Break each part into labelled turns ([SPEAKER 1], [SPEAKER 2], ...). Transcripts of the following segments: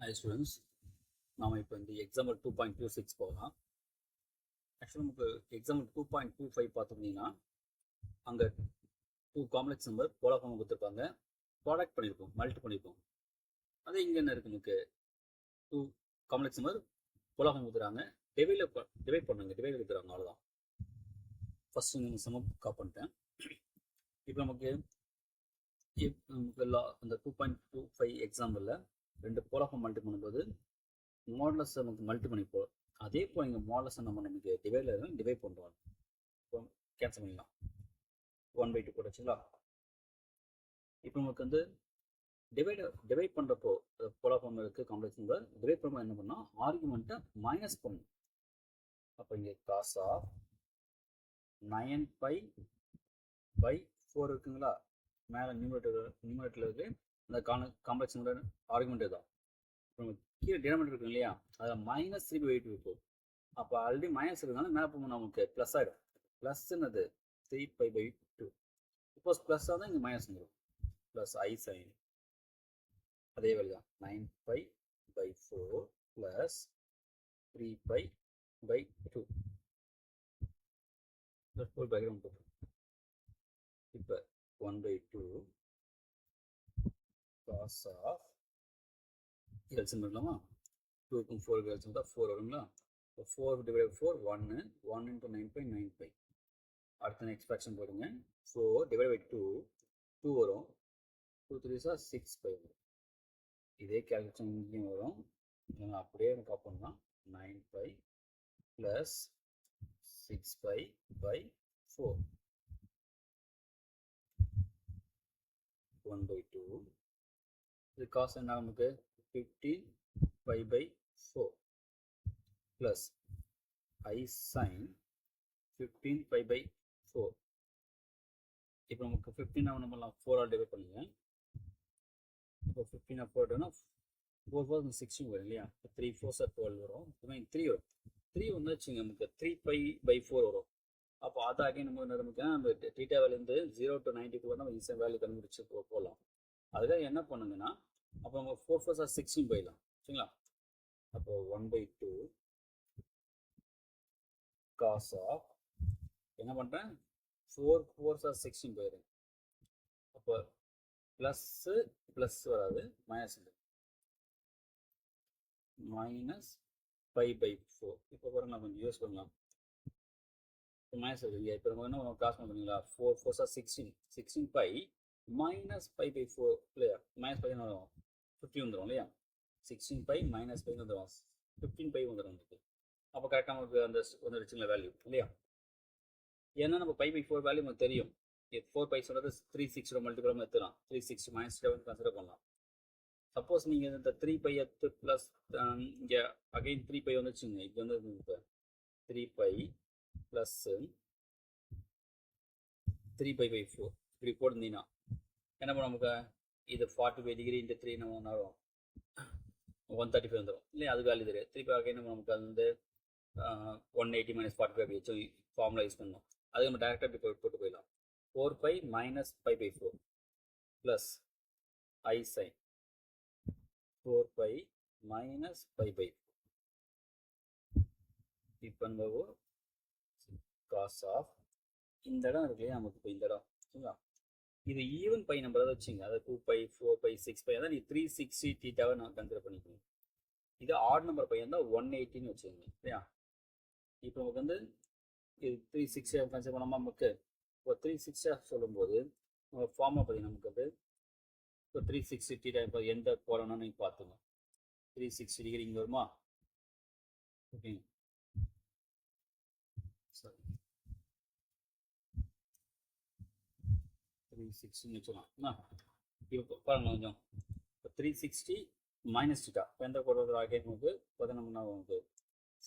[SPEAKER 1] Hi students, நாம் இப்போ இந்த எக்ஸாம்பிள் 2.26 போகலாம். ஆக்சுவலாக நமக்கு எக்ஸாம்பிள் 2.25 பார்த்தோம்னா அங்கே 2 காம்ப்ளெக்ஸ் நம்பர் போலா ஃபார்ம் கொடுத்துருப்பாங்க, ப்ராடக்ட் பண்ணியிருப்போம், மல்டி பண்ணியிருப்போம். அதே இங்கே என்ன இருக்குது, நமக்கு 2 காம்ப்ளெக்ஸ் நம்பர் போலா ஃபார்ம் கொடுத்துறாங்க, டிவைட் பண்ணுங்க, டிவைட் கொடுத்துறாங்க, அவ்வளோதான். ஃபஸ்ட்டு நீங்கள் சமம் காப் பண்ணிட்டேன். இப்போ நமக்கு அந்த 2.25 எக்ஸாம்பிளில் ரெண்டு போலா ஃபார்ம் மல்டி பண்ணும்போது மாடலஸ் நமக்கு மல்டி பண்ணிப்போம். அதே போல் இங்கே மாடலஸை நம்ம நமக்கு டிவைட் பண்ணுறோம். இப்போ கேன்சல் பண்ணிடலாம், 1/2 போட்டு வச்சுக்கலாம். இப்போ நமக்கு வந்து டிவைட் பண்ணுறப்போ போலா ஃபார்ம் இருக்குது, காம்ப்ளெக்ஸ் நம்பர் டிவைட் பண்ணும்போது என்ன பண்ணால் ஆர்குமெண்ட்டை மைனஸ் பண்ணணும். அப்போ இங்கே காஸ் ஆஃப் 9π/4 இருக்குங்களா, மேலே நியூமரேட்டரில் இருக்குது அந்த காம்ப்ளெக்ஸ் நம்பர் ஆர்குமெண்ட் தான். இப்போ கீழே டினாமினேட்டர் இருக்கு இல்லையா, அதில் -3/8 இருக்கும். அப்போ ஆல்ரெடி மைனஸ் இருக்கிறதுனால மேலே போகும்போது நமக்கு ப்ளஸ் ஆகிடும். ப்ளஸ் என்னது 3π/2. சப்போஸ் ப்ளஸ்ஸாக தான் இங்கே மைனஸ் வந்துடும், ப்ளஸ் ஐ சைன். அதே வேலை தான் 9π/4 ப்ளஸ் 3π/2. ஃபுல் பேக்ரவுண்ட் போட்டு இப்போ 1/2 காஸ் ஆஃப் எல்சியம் இருக்கலாமா, 2க்கும் 4க்கு எல்சியம் தான் 4 வருங்களா. இப்போ 4/4 1 × 9π. அடுத்த நெக்ஸ்ட் ஃப்ராக்ஷன் போடுங்க, 4/2 2 வரும், 2 3s 6π வரும். இதே கேல்குலேஷன் இங்கேயும் வரும், அப்படியே எனக்கு காப் பண்ணலாம். 9π ப்ளஸ் 6π/4 1/2. இது காசு என்ன நமக்கு 15π/4 ப்ளஸ் ஐ சைன் 15π/4. இப்போ நமக்கு 15 நம்ம பண்ணலாம், 4 டிவைட் பண்ணுங்க. இப்போ 15 4 4 4 16 வரும் இல்லையா, 3 4s 12 வரும். இப்போ 3 வரும், 3 வந்து வச்சுங்க நமக்கு 3π/4 வரும். அப்போ அதை அகைன் நம்ம நம்ம டீட்டா வேல்யூந்து 0 to 90 வந்து நம்ம ஈஸியாக வேல்யூ கண்டுபிடிச்சு போகலாம். அதுக்காக என்ன பண்ணுங்கன்னா, அப்போ நம்ம 4 4s 16 போயிடலாம், சரிங்களா. அப்போ 1/2 காஸ் ஆஃப் என்ன பண்ணுறேன், 4 4s 16 போயிடுறேன். அப்போ ப்ளஸ் வராது, மைனஸ் -π/4. இப்போ பாருங்க, நம்ம கொஞ்சம் யூஸ் பண்ணலாம். மைனஸ் இருக்கு இல்லையா, இப்போ நம்ம என்ன கிராஸ் பண்ணுறீங்களா, 4 4s 16 16π -π/4 இல்லையா, -π வரும் 50 வந்துடும் இல்லையா, 16π -π வந்துடும் 15π வந்துடும் நமக்கு. அப்போ கரெக்டாக நமக்கு அந்த வந்துடுச்சுங்களா வேல்யூ இல்லையா. ஏன்னா நம்ம π/4 வேல்யூ நமக்கு தெரியும். 4π சொல்கிறது 360 மல்டிபிள் எடுத்துக்கலாம், 360 -7 கன்சிடர் பண்ணலாம். சப்போஸ் நீங்கள் இந்த 3π ப்ளஸ் இங்கே அகைன் 3π வந்துச்சுங்க, இது வந்து இப்போ 3π ப்ளஸ் 3π/4 இப்படி போட்டிருந்தீங்கன்னா என்ன பண்ணும், நமக்கு இது 45 டிகிரி இன்ட்டு 3 நம்ம வரும் 135 வந்துடும் இல்லையா, அது வேல்யூ தெரியும். 3π அகைன் நமக்கு அது வந்து 180 - 45 அப்படி வச்சு ஃபார்முலா யூஸ் பண்ணணும். அது நம்ம டேரெக்டாக இப்படி போட்டு போயிடலாம். 4π -π/4 ப்ளஸ் ஐ சைன் 4π -π/4. இப்போ நம்ம காஸ் ஆஃப் இந்த இடம் இருக்கு இல்லையா நமக்கு, இப்போ இந்த இடம் சரிங்களா, இது ஈவன் பை நம்பர் தான் வச்சுங்க, அதாவது 2π 4π 6π அதான் நீ 360 தீட்டாவை நான் கன்சிடர் பண்ணிக்கணும். இது ஆட் நம்பர் பையன் தான் 180ன்னு வச்சுக்கோங்க இல்லையா. இப்போ நமக்கு வந்து இது 360 கன்சிடர் பண்ணாமல் நமக்கு இப்போ 360 சொல்லும்போது நம்ம ஃபார்மாக பார்த்தீங்கன்னா நமக்கு வந்து இப்போ 360 தீட்டா இப்போ எந்த போகிறோம்னா நீங்கள் பார்த்துங்க, 360 டிகிரி இங்கே வருமா, ஓகேங்க சரி 360 வச்சுக்கலாம். இப்போ பாருங்க கொஞ்சம், இப்போ 360 மைனஸ் டீட்டா இப்போ எந்த போடுறது ஆகிய நமக்கு பார்த்தீங்கன்னா நமக்கு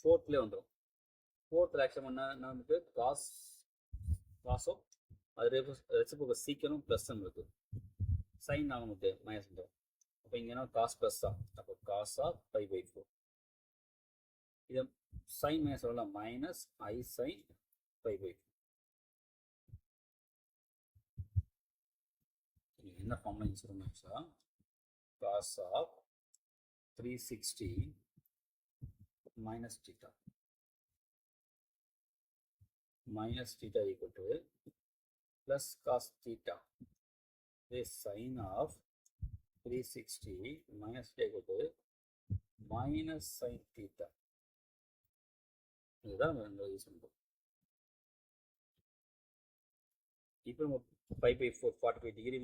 [SPEAKER 1] 4th வந்துடும். 4th ஆக்ஷன் பண்ண நமக்கு காஸோ அது ரெசிப்ரோக்கல் சீக்கிரம் ப்ளஸ் இருக்கு, சைன் நமக்கு மைனஸ் வந்துடும். அப்போ இங்கே காஸ் ப்ளஸ் தான், அப்போ காஸ் ஆஃப் π/4 இது சைன் மைனஸ் வரலாம், மைனஸ் ஐ சைன் π/4. என்ன ஃபார்முலா யூஸ் பண்ணணும், cos of 360 minus theta. Minus theta equal to plus cos theta. This sine of 360 minus theta equal to minus sin theta. இதுதான் use பண்ணுறோம். இப்போ நம்ம 5/4 45 டிகிரி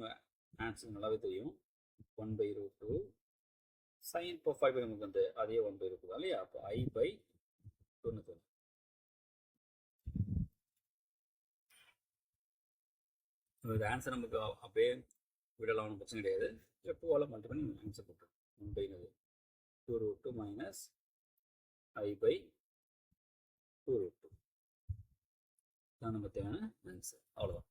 [SPEAKER 1] ஆன்சர் நல்லாவே தெரியும். 1/√2 sin இப்போ 5 நமக்கு வந்து அதே 1/√2 இல்லையா? அப்போ I/2 தெரியும். இது ஆன்சர் நமக்கு அப்படியே விடலாம், ஒன்றும் பிரச்சனை கிடையாது. எப்போவால மல்டிபிள் பண்ணி ஆன்சர் போட்டுரும். 1/2√2 மைனஸ் I/2√2 தான் நம்ம தேவையான ஆன்சர். அவ்வளோதான்.